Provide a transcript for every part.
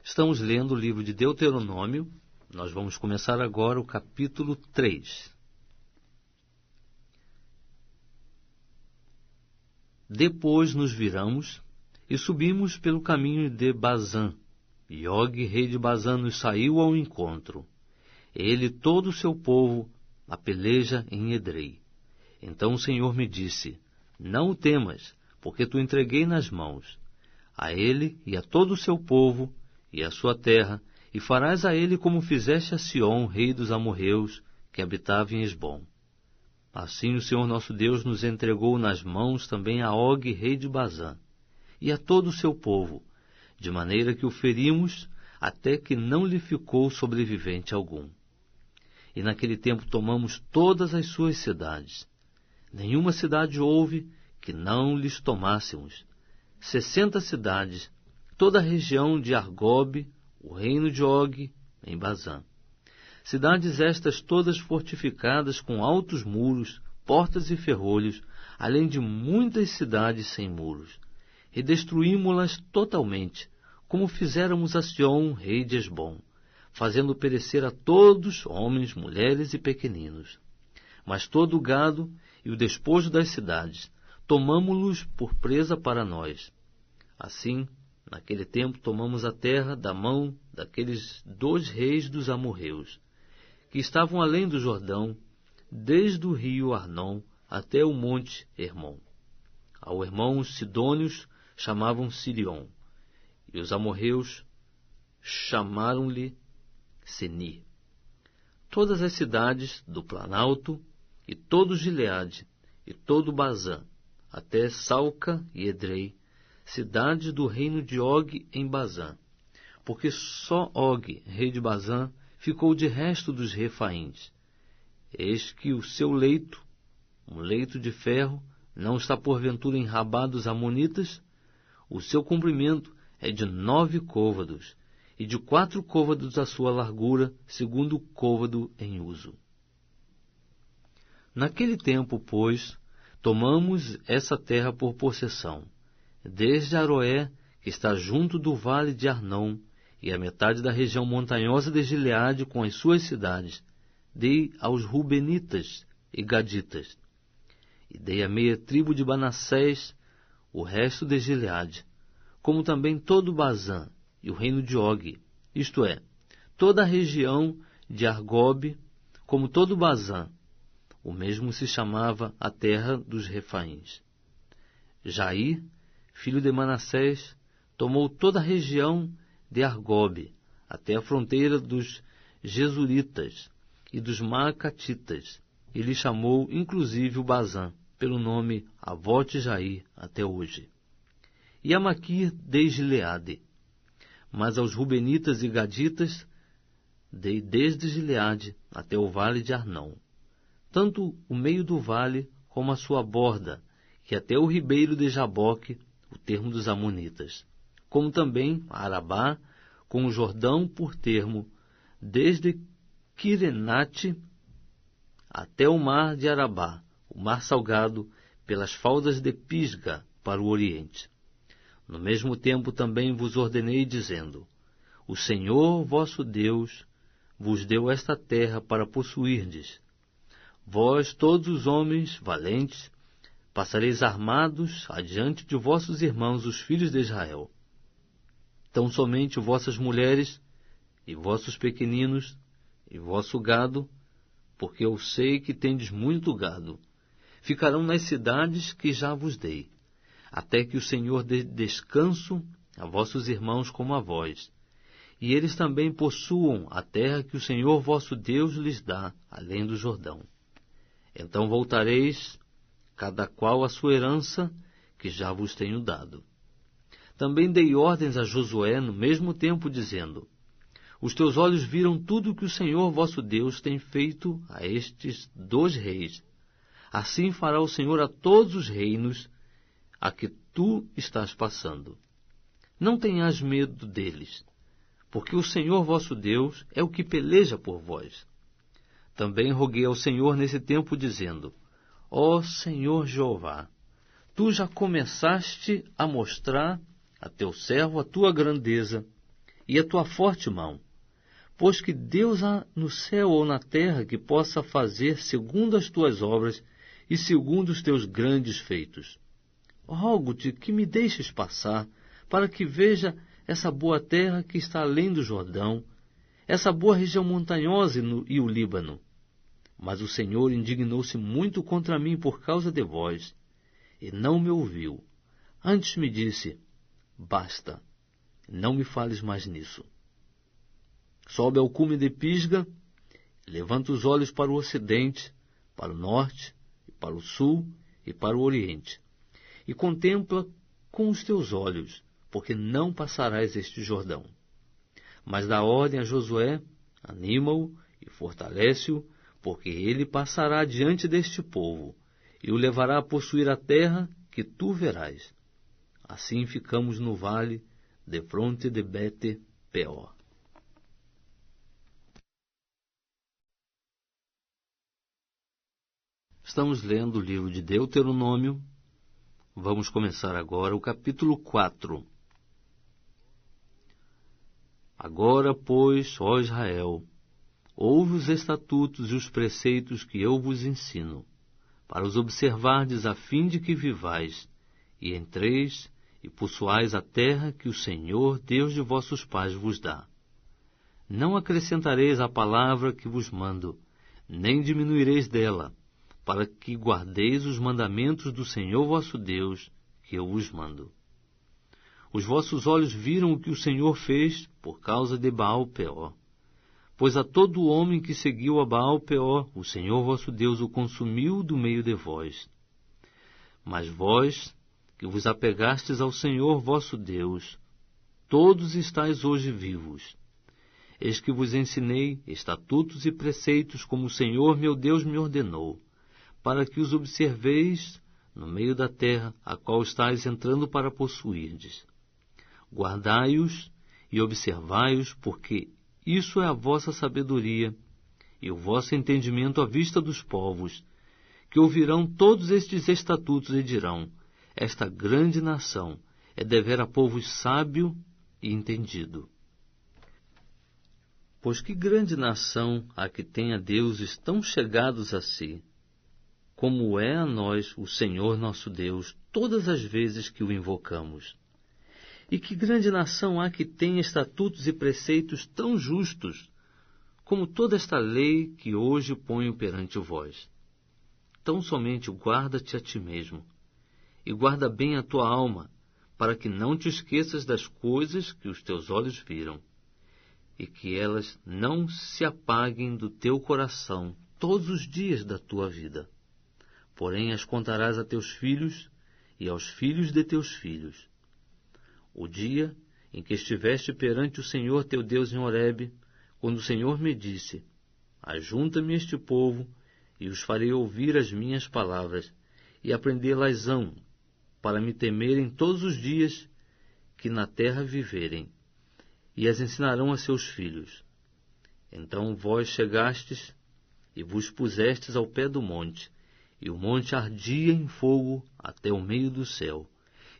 Estamos lendo o livro de Deuteronômio. Nós vamos começar agora o capítulo 3. Depois nos viramos e subimos pelo caminho de Bazã. E Og, rei de Bazã, nos saiu ao encontro. Ele e todo o seu povo a peleja em Edrei. Então o Senhor me disse: Não o temas, porque tu entreguei nas mãos a ele e a todo o seu povo e a sua terra, e farás a ele como fizeste a Sion, rei dos amorreus, que habitava em Hesbom. Assim o Senhor nosso Deus nos entregou nas mãos também a Og, rei de Bazã, e a todo o seu povo, de maneira que o ferimos até que não lhe ficou sobrevivente algum. E naquele tempo tomamos todas as suas cidades. Nenhuma cidade houve que não lhes tomássemos. 60 cidades, toda a região de Argobe, o reino de Og, em Bazã. Cidades estas todas fortificadas com altos muros, portas e ferrolhos, além de muitas cidades sem muros. E destruímo-las totalmente, como fizéramos a Sion, rei de Hesbom, fazendo perecer a todos, homens, mulheres e pequeninos. Mas todo o gado e o despojo das cidades, tomamo-los por presa para nós. Assim, naquele tempo tomamos a terra da mão daqueles 2 reis dos amorreus, que estavam além do Jordão, desde o rio Arnon até o monte Hermon. Ao Hermon os sidônios chamavam Sirion, e os amorreus chamaram-lhe Senir. Todas as cidades do Planalto, e todo Gileade, e todo Bazã, até Salca e Edrei, cidades do reino de Og em Bazã, porque só Og, rei de Bazã, ficou de resto dos Refaíns. Eis que o seu leito, um leito de ferro, não está porventura em Rabá dos Amonitas? O seu comprimento é de 9 côvados, e de 4 côvados a sua largura, segundo o côvado em uso. Naquele tempo, pois, tomamos essa terra por possessão, desde Aroé, que está junto do vale de Arnon, e a metade da região montanhosa de Gileade com as suas cidades, dei aos Rubenitas e Gaditas, e dei a meia tribo de Manassés, o resto de Gileade, como também todo Bazã e o reino de Og, isto é, toda a região de Argobe, como todo Bazã. O mesmo se chamava a terra dos Refaíns. Jair, filho de Manassés, tomou toda a região de Argobe, até a fronteira dos Jesuritas e dos Maacatitas, e lhe chamou inclusive o Bazã, pelo nome Avote Jair, até hoje. E a Maquir dei Gileade, mas aos Rubenitas e Gaditas dei desde Gileade até o vale de Arnon, tanto o meio do vale como a sua borda, que até o ribeiro de Jaboque, o termo dos Amonitas, como também a Arabá, com o Jordão por termo, desde Quirenate até o mar de Arabá, o mar salgado, pelas faldas de Pisga, para o oriente. No mesmo tempo também vos ordenei, dizendo: O Senhor vosso Deus vos deu esta terra para possuirdes. Vós, todos os homens valentes, passareis armados adiante de vossos irmãos, os filhos de Israel. Tão somente vossas mulheres, e vossos pequeninos, e vosso gado, porque eu sei que tendes muito gado, ficarão nas cidades que já vos dei, até que o Senhor dê descanso a vossos irmãos como a vós, e eles também possuam a terra que o Senhor vosso Deus lhes dá, além do Jordão. Então voltareis, cada qual a sua herança, que já vos tenho dado. Também dei ordens a Josué no mesmo tempo, dizendo: Os teus olhos viram tudo o que o Senhor vosso Deus tem feito a estes 2 reis. Assim fará o Senhor a todos os reinos a que tu estás passando. Não tenhas medo deles, porque o Senhor vosso Deus é o que peleja por vós. Também roguei ao Senhor nesse tempo, dizendo: Ó Senhor Jeová, tu já começaste a mostrar a teu servo a tua grandeza, e a tua forte mão. Pois que Deus há no céu ou na terra que possa fazer segundo as tuas obras e segundo os teus grandes feitos. Rogo-te que me deixes passar, para que veja essa boa terra que está além do Jordão, essa boa região montanhosa e o Líbano. Mas o Senhor indignou-se muito contra mim por causa de vós, e não me ouviu. Antes me disse, basta, não me fales mais nisso. Sobe ao cume de Pisga, levanta os olhos para o ocidente, para o norte, e para o sul e para o oriente, e contempla com os teus olhos, porque não passarás este Jordão. Mas dá ordem a Josué, anima-o e fortalece-o, porque ele passará diante deste povo, e o levará a possuir a terra que tu verás. Assim ficamos no vale, defronte de Bet-peor. Estamos lendo o livro de Deuteronômio. Vamos começar agora o capítulo 4. Agora, pois, ó Israel, ouve os estatutos e os preceitos que eu vos ensino, para os observardes a fim de que vivais, e entreis e possuais a terra que o Senhor, Deus de vossos pais, vos dá. Não acrescentareis à palavra que vos mando, nem diminuireis dela, para que guardeis os mandamentos do Senhor vosso Deus, que eu vos mando. Os vossos olhos viram o que o Senhor fez por causa de Baal-peor. Pois a todo homem que seguiu a Baal-peor, o Senhor vosso Deus o consumiu do meio de vós. Mas vós, que vos apegastes ao Senhor vosso Deus, todos estáis hoje vivos. Eis que vos ensinei estatutos e preceitos como o Senhor meu Deus me ordenou, para que os observeis no meio da terra, a qual estáis entrando para possuirdes. Guardai-os e observai-os, porque isso é a vossa sabedoria e o vosso entendimento à vista dos povos, que ouvirão todos estes estatutos e dirão, esta grande nação é devera povo sábio e entendido. Pois que grande nação há que tenha deuses tão chegados a si, como é a nós o Senhor nosso Deus, todas as vezes que o invocamos. E que grande nação há que tenha estatutos e preceitos tão justos, como toda esta lei que hoje ponho perante vós. Tão somente guarda-te a ti mesmo, e guarda bem a tua alma, para que não te esqueças das coisas que os teus olhos viram, e que elas não se apaguem do teu coração todos os dias da tua vida. Porém as contarás a teus filhos e aos filhos de teus filhos. O dia em que estiveste perante o Senhor teu Deus em Horebe, quando o Senhor me disse, ajunta-me este povo, e os farei ouvir as minhas palavras, e aprendê-las-ão, para me temerem todos os dias que na terra viverem, e as ensinarão a seus filhos. Então vós chegastes e vos pusestes ao pé do monte, e o monte ardia em fogo até o meio do céu,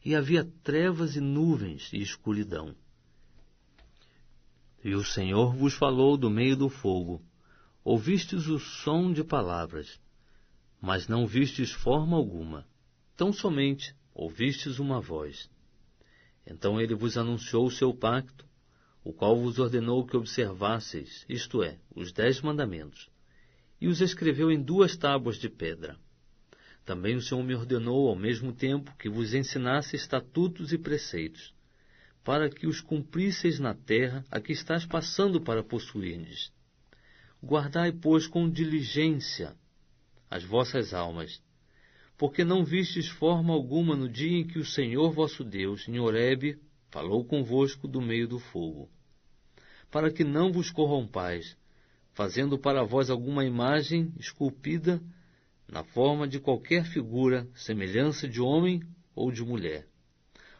e havia trevas e nuvens e escuridão. E o Senhor vos falou do meio do fogo. Ouvistes o som de palavras, mas não vistes forma alguma. Tão somente ouvistes uma voz. Então ele vos anunciou o seu pacto, o qual vos ordenou que observasseis, isto é, os 10 mandamentos, e os escreveu em 2 tábuas de pedra. Também o Senhor me ordenou, ao mesmo tempo, que vos ensinasse estatutos e preceitos, para que os cumprisseis na terra a que estás passando para possuirdes. Guardai, pois, com diligência as vossas almas, porque não vistes forma alguma no dia em que o Senhor vosso Deus, em Horebe, falou convosco do meio do fogo, para que não vos corrompais, fazendo para vós alguma imagem esculpida na forma de qualquer figura, semelhança de homem ou de mulher,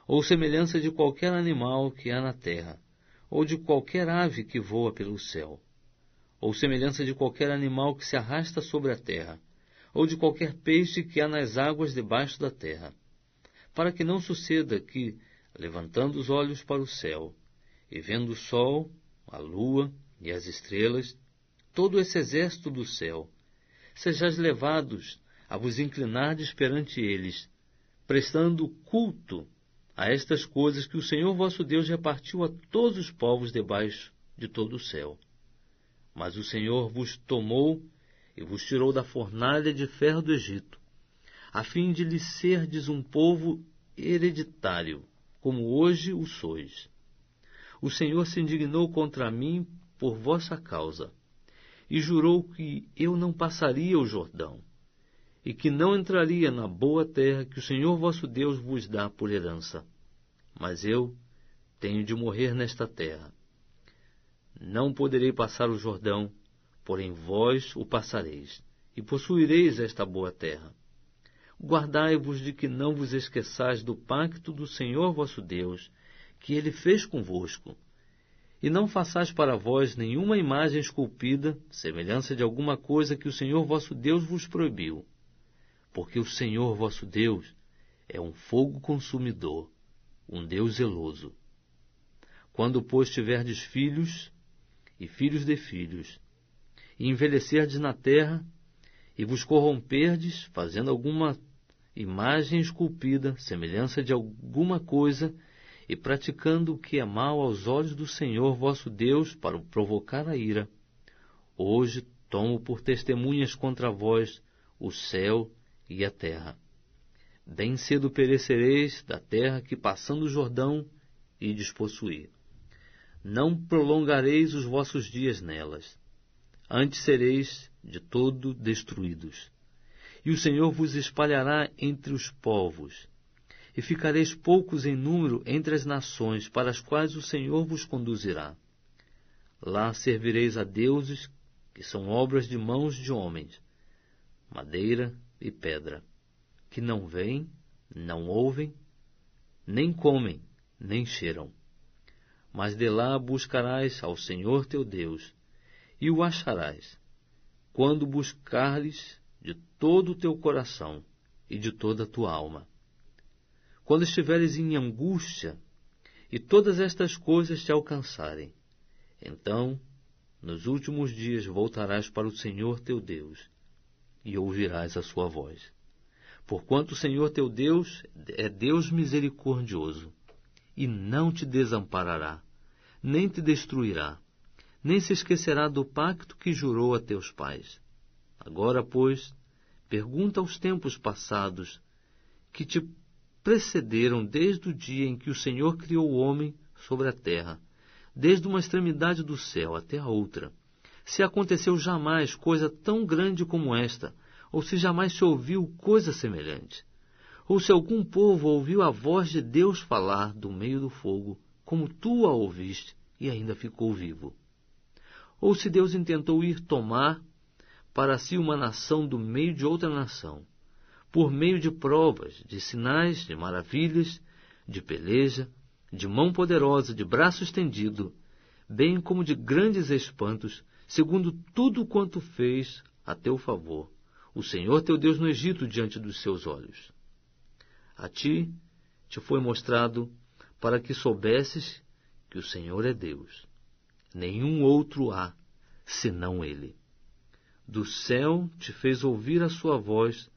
ou semelhança de qualquer animal que há na terra, ou de qualquer ave que voa pelo céu, ou semelhança de qualquer animal que se arrasta sobre a terra, ou de qualquer peixe que há nas águas debaixo da terra, para que não suceda que, levantando os olhos para o céu, E vendo o sol, a lua e as estrelas, todo esse exército do céu, sejais levados a vos inclinardes perante eles, prestando culto a estas coisas que o Senhor vosso Deus repartiu a todos os povos debaixo de todo o céu. Mas o Senhor vos tomou e vos tirou da fornalha de ferro do Egito, a fim de lhe serdes um povo hereditário, como hoje o sois. O Senhor se indignou contra mim por vossa causa, e jurou que eu não passaria o Jordão, e que não entraria na boa terra que o Senhor vosso Deus vos dá por herança. Mas eu tenho de morrer nesta terra. Não poderei passar o Jordão, porém vós o passareis, e possuireis esta boa terra. Guardai-vos de que não vos esqueçais do pacto do Senhor vosso Deus, que ele fez convosco, e não façais para vós nenhuma imagem esculpida, semelhança de alguma coisa que o Senhor vosso Deus vos proibiu. Porque o Senhor vosso Deus é um fogo consumidor, um Deus zeloso. Quando, pois, tiverdes filhos e filhos de filhos, e envelhecerdes na terra, e vos corromperdes, fazendo alguma imagem esculpida, semelhança de alguma coisa, e praticando o que é mal aos olhos do Senhor vosso Deus, para o provocar a ira, hoje tomo por testemunhas contra vós o céu e a terra. Bem cedo perecereis da terra que, passando o Jordão, ides possuir. Não prolongareis os vossos dias nelas, antes sereis de todo destruídos. E o Senhor vos espalhará entre os povos, e ficareis poucos em número entre as nações para as quais o Senhor vos conduzirá. Lá servireis a deuses que são obras de mãos de homens, madeira e pedra, que não veem, não ouvem, nem comem, nem cheiram. Mas de lá buscarás ao Senhor teu Deus, e o acharás, quando buscares de todo o teu coração e de toda a tua alma. Quando estiveres em angústia, e todas estas coisas te alcançarem, então, nos últimos dias voltarás para o Senhor teu Deus, e ouvirás a sua voz. Porquanto o Senhor teu Deus é Deus misericordioso, e não te desamparará, nem te destruirá, nem se esquecerá do pacto que jurou a teus pais. Agora, pois, pergunta aos tempos passados, que te precederam desde o dia em que o Senhor criou o homem sobre a terra, desde uma extremidade do céu até a outra, se aconteceu jamais coisa tão grande como esta, ou se jamais se ouviu coisa semelhante, ou se algum povo ouviu a voz de Deus falar do meio do fogo, como tu a ouviste e ainda ficou vivo. Ou se Deus intentou ir tomar para si uma nação do meio de outra nação, por meio de provas, de sinais, de maravilhas, de peleja, de mão poderosa, de braço estendido, bem como de grandes espantos, segundo tudo quanto fez a teu favor, o Senhor teu Deus no Egito diante dos seus olhos. A ti te foi mostrado para que soubesses que o Senhor é Deus. Nenhum outro há, senão Ele. Do céu te fez ouvir a sua voz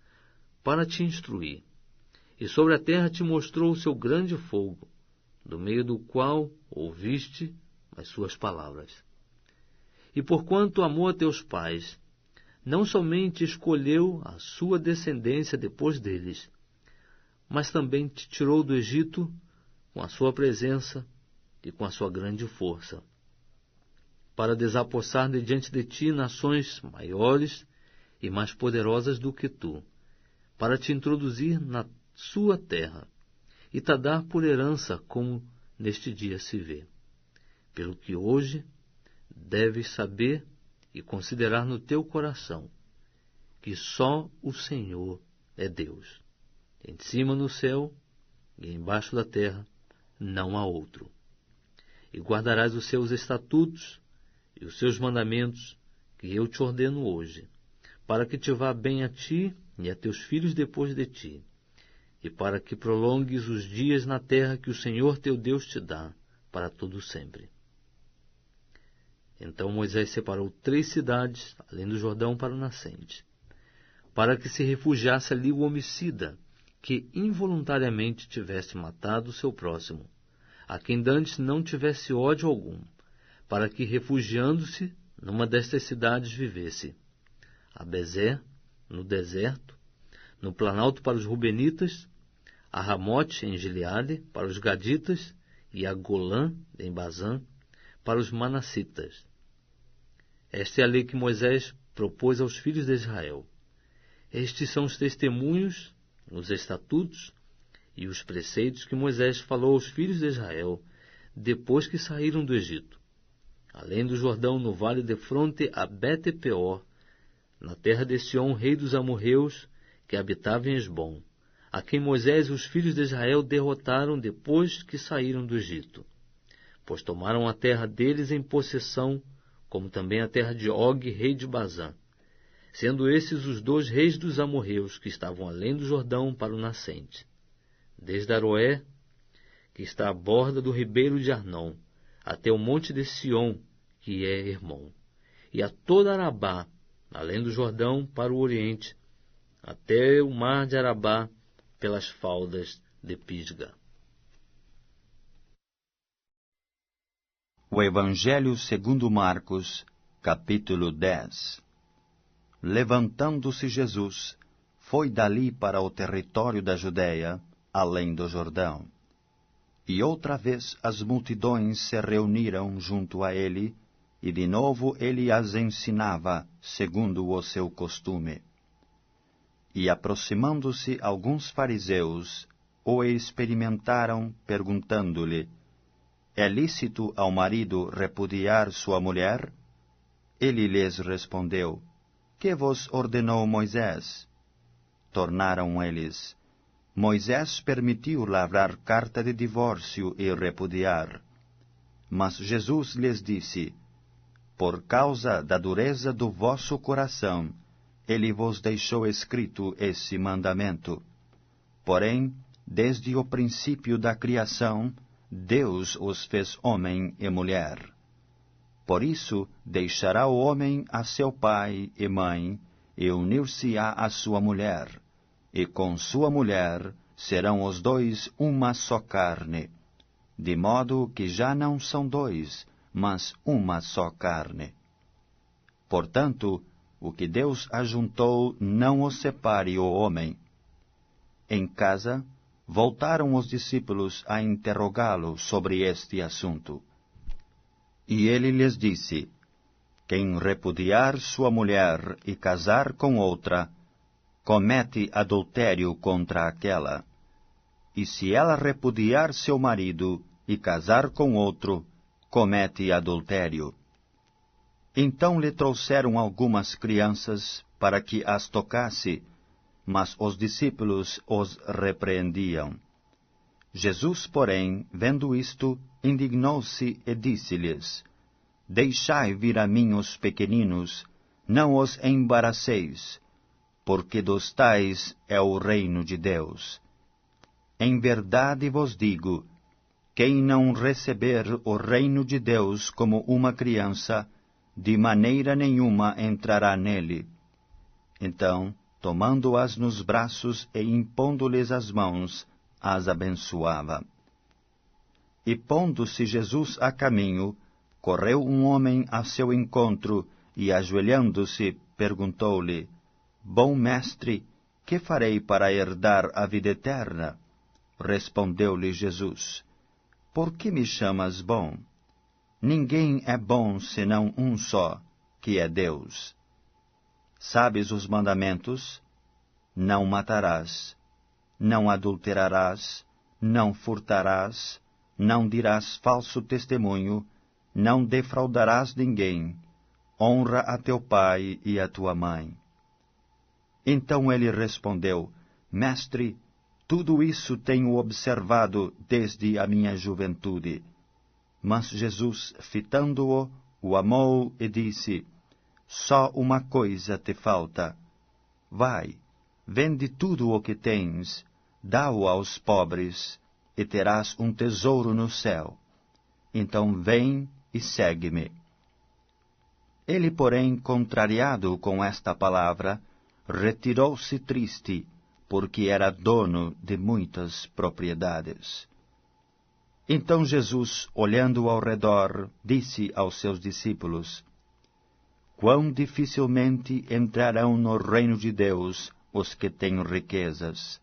para te instruir, e sobre a terra te mostrou o seu grande fogo, do meio do qual ouviste as suas palavras. E porquanto amou a teus pais, não somente escolheu a sua descendência depois deles, mas também te tirou do Egito com a sua presença e com a sua grande força, para desapossar de diante de ti nações maiores e mais poderosas do que tu, para te introduzir na sua terra, e te dar por herança, como neste dia se vê. Pelo que hoje deves saber e considerar no teu coração, que só o Senhor é Deus. Em cima no céu e embaixo da terra não há outro. E guardarás os seus estatutos e os seus mandamentos, que eu te ordeno hoje, para que te vá bem a ti e a teus filhos depois de ti, e para que prolongues os dias na terra que o Senhor teu Deus te dá, para todo sempre. Então Moisés separou 3 cidades, além do Jordão, para o nascente, para que se refugiasse ali o homicida, que involuntariamente tivesse matado o seu próximo, a quem dantes não tivesse ódio algum, para que, refugiando-se numa destas cidades, vivesse. A Bezer, no deserto, no planalto para os Rubenitas, a Ramote em Gileade, para os Gaditas, e a Golã, em Bazã, para os Manassitas. Esta é a lei que Moisés propôs aos filhos de Israel. Estes são os testemunhos, os estatutos e os preceitos que Moisés falou aos filhos de Israel depois que saíram do Egito, além do Jordão, no vale de fronte a Bet-peor, na terra de Sião, rei dos amorreus, que habitava em Esbom, a quem Moisés e os filhos de Israel derrotaram depois que saíram do Egito, pois tomaram a terra deles em possessão, como também a terra de Og, rei de Bazã, sendo esses os 2 reis dos amorreus que estavam além do Jordão para o nascente, desde Aroé, que está à borda do ribeiro de Arnon, até o monte de Sion, que é Hermon, e a toda Arabá, além do Jordão para o oriente, até o mar de Arabá, pelas faldas de Pisga. O Evangelho segundo Marcos, capítulo 10. Levantando-se Jesus, foi dali para o território da Judéia, além do Jordão. E outra vez as multidões se reuniram junto a ele, e de novo ele as ensinava, segundo o seu costume. E aproximando-se alguns fariseus, o experimentaram, perguntando-lhe: é lícito ao marido repudiar sua mulher? Ele lhes respondeu: que vos ordenou Moisés? Tornaram eles: Moisés permitiu lavrar carta de divórcio e repudiar. Mas Jesus lhes disse: por causa da dureza do vosso coração, ele vos deixou escrito esse mandamento. Porém, desde o princípio da criação, Deus os fez homem e mulher. Por isso, deixará o homem a seu pai e mãe, e unir-se-á à sua mulher, e com sua mulher serão os 2 uma só carne, de modo que já não são 2, mas uma só carne. Portanto, o que Deus ajuntou não o separe o homem. Em casa, voltaram os discípulos a interrogá-lo sobre este assunto. E ele lhes disse: quem repudiar sua mulher e casar com outra, comete adultério contra aquela. E se ela repudiar seu marido e casar com outro, comete adultério. Então lhe trouxeram algumas crianças para que as tocasse, mas os discípulos os repreendiam. Jesus, porém, vendo isto, indignou-se e disse-lhes: deixai vir a mim os pequeninos, não os embaraceis, porque dos tais é o reino de Deus. Em verdade vos digo, quem não receber o reino de Deus como uma criança, de maneira nenhuma entrará nele. Então, tomando-as nos braços e impondo-lhes as mãos, as abençoava. E pondo-se Jesus a caminho, correu um homem a seu encontro, e ajoelhando-se, perguntou-lhe: bom mestre, que farei para herdar a vida eterna? Respondeu-lhe Jesus: por que me chamas bom? Ninguém é bom senão um só, que é Deus. Sabes os mandamentos? Não matarás, não adulterarás, não furtarás, não dirás falso testemunho, não defraudarás ninguém, honra a teu pai e a tua mãe. Então ele respondeu: mestre, tudo isso tenho observado desde a minha juventude. Mas Jesus, fitando-o, o amou e disse: só uma coisa te falta. Vai, vende tudo o que tens, dá-o aos pobres, e terás um tesouro no céu. então vem e segue-me. Ele, porém, contrariado com esta palavra, retirou-se triste, porque era dono de muitas propriedades. Então Jesus, olhando ao redor, disse aos seus discípulos: Quão dificilmente entrarão no reino de Deus os que têm riquezas.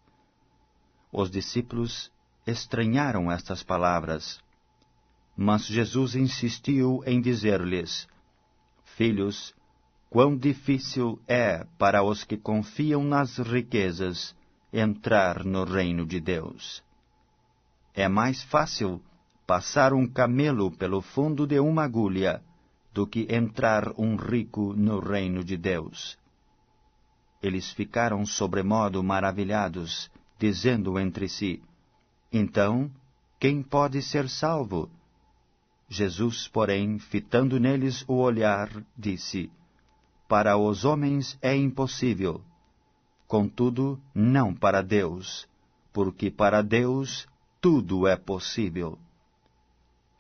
Os discípulos estranharam estas palavras, mas Jesus insistiu em dizer-lhes: Filhos, quão difícil é para os que confiam nas riquezas entrar no reino de Deus. É mais fácil passar um camelo pelo fundo de uma agulha do que entrar um rico no reino de Deus. Eles ficaram sobremodo maravilhados, dizendo entre si: Então, quem pode ser salvo? Jesus, porém, fitando neles o olhar, disse: Para os homens é impossível, contudo, não para Deus, porque para Deus tudo é possível.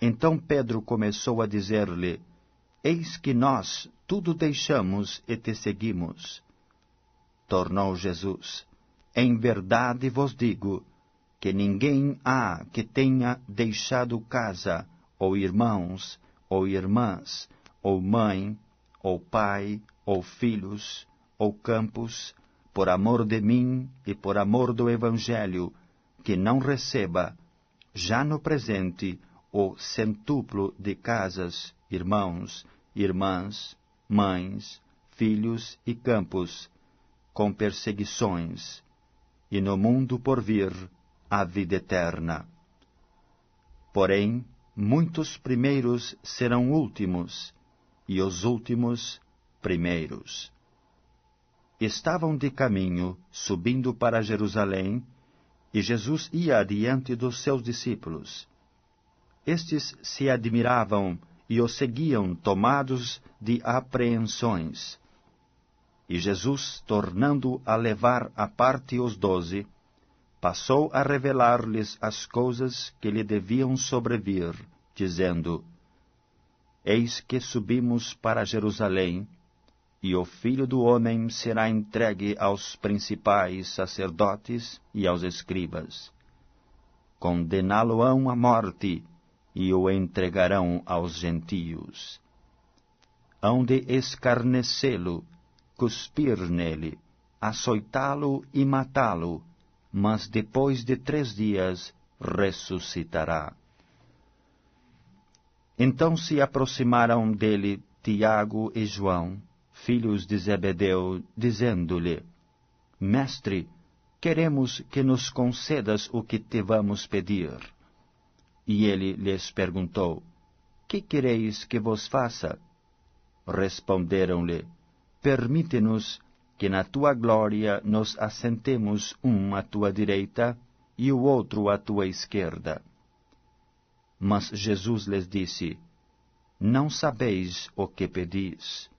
Então Pedro começou a dizer-lhe: Eis que nós tudo deixamos e te seguimos. Tornou Jesus: Em verdade vos digo, que ninguém há que tenha deixado casa, ou irmãos, ou irmãs, ou mãe, ou pai, ou filhos, ou campos, por amor de mim e por amor do Evangelho, que não receba, já no presente, o centuplo de casas, irmãos, irmãs, mães, filhos e campos, com perseguições, e no mundo por vir a vida eterna. Porém, muitos primeiros serão últimos, e os últimos primeiros. Estavam de caminho, subindo para Jerusalém, e Jesus ia adiante dos seus discípulos. Estes se admiravam e o seguiam, tomados de apreensões. E Jesus, tornando a levar à parte os 12, passou a revelar-lhes as coisas que lhe deviam sobrevir, dizendo: Eis que subimos para Jerusalém, e o Filho do Homem será entregue aos principais sacerdotes e aos escribas. Condená-lo-ão à morte, e o entregarão aos gentios. Hão de escarnecê-lo, cuspir nele, açoitá-lo e matá-lo, mas depois de 3 dias ressuscitará. Então se aproximaram dele Tiago e João, filhos de Zebedeu, dizendo-lhe: Mestre, queremos que nos concedas o que te vamos pedir. E ele lhes perguntou: Que quereis que vos faça? Responderam-lhe: Permite-nos que na tua glória nos assentemos um à tua direita e o outro à tua esquerda. Mas Jesus lhes disse: Não sabeis o que pedis.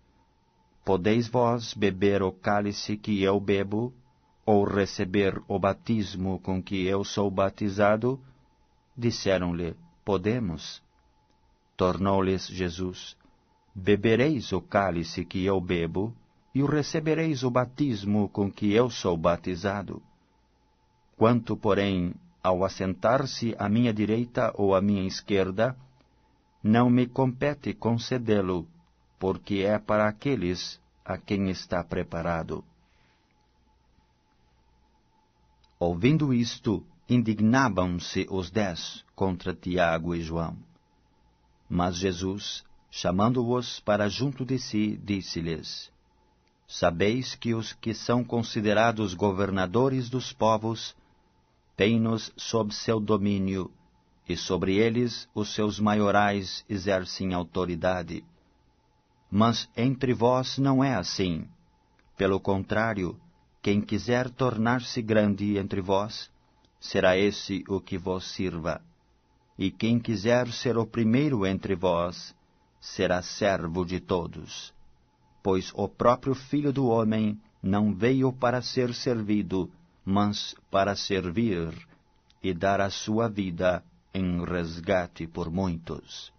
Podeis vós beber o cálice que eu bebo, ou receber o batismo com que eu sou batizado? Disseram-lhe: Podemos. Tornou-lhes Jesus: Bebereis o cálice que eu bebo, e recebereis o batismo com que eu sou batizado. Quanto, porém, ao assentar-se à minha direita ou à minha esquerda, não me compete concedê-lo, porque é para aqueles a quem está preparado. Ouvindo isto, indignavam-se os 10 contra Tiago e João. Mas Jesus, chamando-os para junto de si, disse-lhes: Sabeis que os que são considerados governadores dos povos têm-nos sob seu domínio, e sobre eles os seus maiorais exercem autoridade. Mas entre vós não é assim. Pelo contrário, quem quiser tornar-se grande entre vós, será esse o que vos sirva. E quem quiser ser o primeiro entre vós, será servo de todos. Pois o próprio Filho do Homem não veio para ser servido, mas para servir e dar a sua vida em resgate por muitos.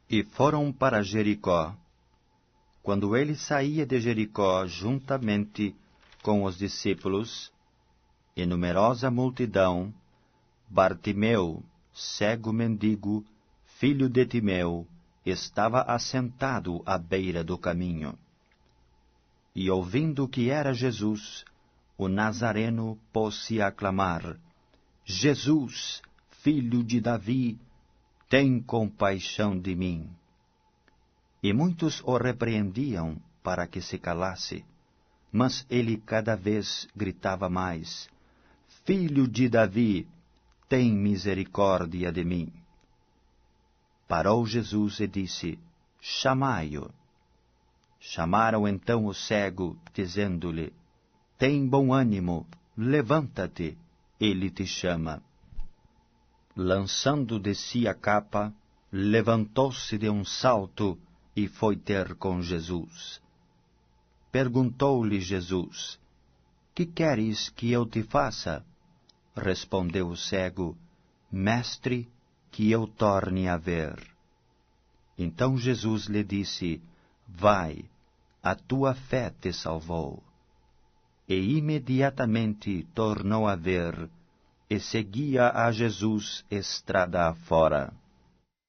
E foram para Jericó. Quando ele saía de Jericó juntamente com os discípulos e numerosa multidão, Bartimeu, cego mendigo, filho de Timeu, estava assentado à beira do caminho. E ouvindo que era Jesus, o Nazareno pôs-se a clamar: Jesus, filho de Davi, tem compaixão de mim. E muitos o repreendiam para que se calasse, mas ele cada vez gritava mais: Filho de Davi, tem misericórdia de mim. Parou Jesus e disse: Chamai-o. Chamaram então o cego, dizendo-lhe: Tem bom ânimo, levanta-te, ele te chama. Lançando de si a capa, levantou-se de um salto e foi ter com Jesus. Perguntou-lhe Jesus: Que queres que eu te faça? Respondeu o cego: Mestre, que eu torne a ver. Então Jesus lhe disse: Vai, a tua fé te salvou. E imediatamente tornou a ver, e seguia a Jesus estrada afora.